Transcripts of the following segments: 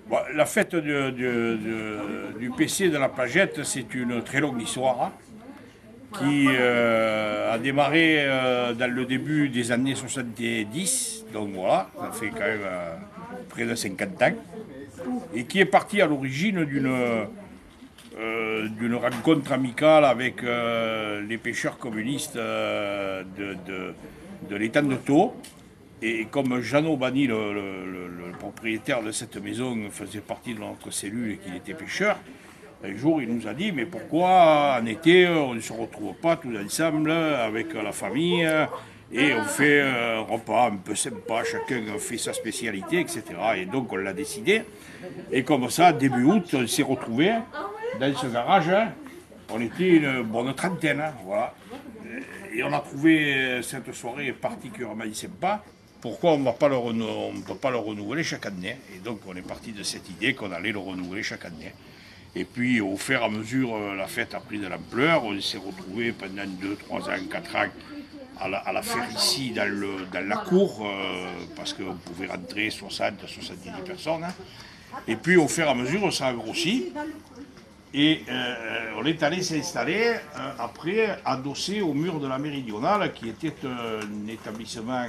Bon, la fête du PC de la Pagette, c'est une très longue histoire qui a démarré dans le début des années 70, donc voilà, ça fait quand même près de 50 ans, et qui est partie à l'origine d'une rencontre amicale avec les pêcheurs communistes de l'étang de Thau. Et comme Jeannot Bani, le propriétaire de cette maison, faisait partie de notre cellule et qu'il était pêcheur, un jour il nous a dit mais pourquoi en été on ne se retrouve pas tous ensemble avec la famille et on fait un repas un peu sympa, chacun fait sa spécialité, etc. Et donc on l'a décidé. Et comme ça, début août, on s'est retrouvés dans ce garage. On était une bonne trentaine, voilà. Et on a trouvé cette soirée particulièrement sympa. Pourquoi on ne peut pas le renouveler chaque année? Et donc on est parti de cette idée qu'on allait le renouveler chaque année. Et puis au fur et à mesure, la fête a pris de l'ampleur. On s'est retrouvés pendant 2, 3 ans, 4 ans à la faire ici dans la cour, parce qu'on pouvait rentrer 60, 70 personnes. Et puis au fur et à mesure, ça a grossi. Et on est allé s'installer après adossé au mur de la Méridionale, qui était un établissement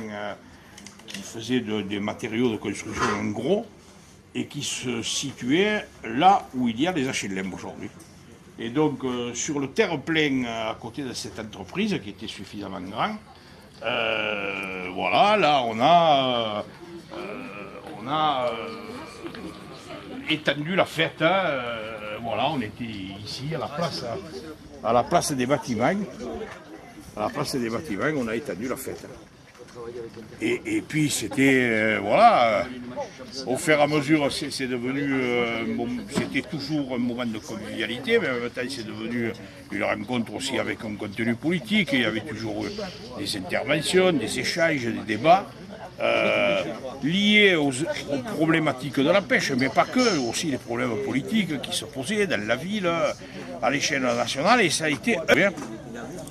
qui faisait des matériaux de construction en gros et qui se situait là où il y a les HLM aujourd'hui. Et donc sur le terre-plein à côté de cette entreprise qui était suffisamment grand, voilà, là on a étendu la fête. Voilà, on était ici à la place des bâtiments. À la place des bâtiments, on a étendu la fête. Et puis c'était, voilà, au fur et à mesure, c'est devenu, c'était toujours un moment de convivialité, mais en même temps c'est devenu une rencontre aussi avec un contenu politique. Il y avait toujours des interventions, des échanges, des débats. Liés aux problématiques de la pêche, mais pas que, aussi les problèmes politiques qui se posaient dans la ville, à l'échelle nationale, et ça a été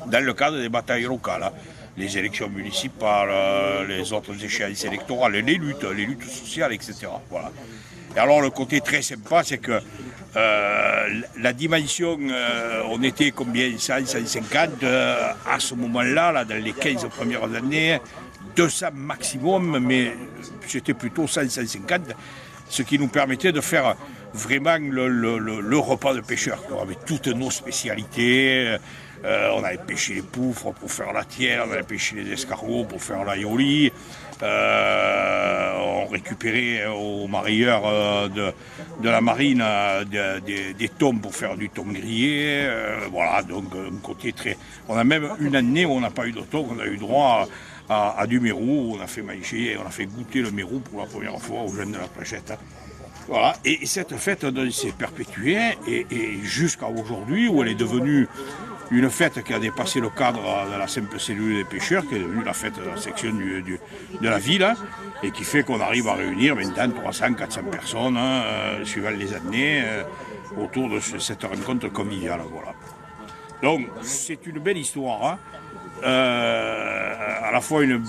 dans le cadre des batailles locales, les élections municipales, les autres échéances électorales, les luttes sociales, etc. Voilà. Et alors le côté très sympa, c'est que la dimension, on était combien, 100, 150 à ce moment-là, là, dans les 15 premières années, 200 maximum, mais c'était plutôt 100, 150, ce qui nous permettait de faire vraiment le repas de pêcheurs. On avait toutes nos spécialités, on avait pêché les poufres pour faire la tienne, on avait pêché les escargots pour faire l'aïoli, on récupérait aux mareyeurs de la marine des thons pour faire du thon grillé, voilà, donc un côté très... On a même une année où on n'a pas eu de thon, on a eu droit à du mérou, on a fait manger, on a fait goûter le mérou pour la première fois aux jeunes de la Pagette. Voilà, et cette fête s'est perpétuée et jusqu'à aujourd'hui où elle est devenue une fête qui a dépassé le cadre de la simple cellule des pêcheurs, qui est devenue la fête de la section de la ville, et qui fait qu'on arrive à réunir maintenant 300, 400 personnes, suivant les années, autour de cette rencontre conviviale. Voilà. Donc c'est une belle histoire, à la fois une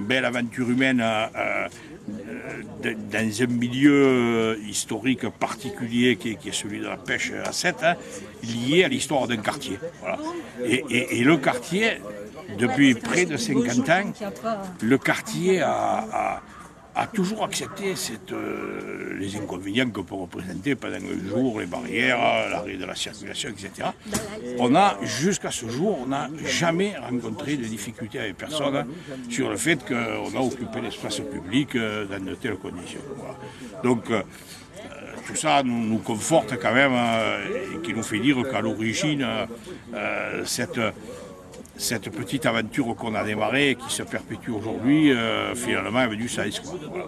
belle aventure humaine dans un milieu historique particulier qui est celui de la pêche à 7, lié à l'histoire d'un quartier. Voilà. Et le quartier, depuis près de 50 ans, le quartier a toujours accepté les inconvénients que peut représenter pendant le jour, les barrières, l'arrêt de la circulation, etc. Jusqu'à ce jour, on n'a jamais rencontré de difficultés avec personne sur le fait qu'on a occupé l'espace public dans de telles conditions. Voilà. Donc, tout ça nous conforte quand même et qui nous fait dire qu'à l'origine, cette petite aventure qu'on a démarrée et qui se perpétue aujourd'hui, finalement, avait du sens. Voilà.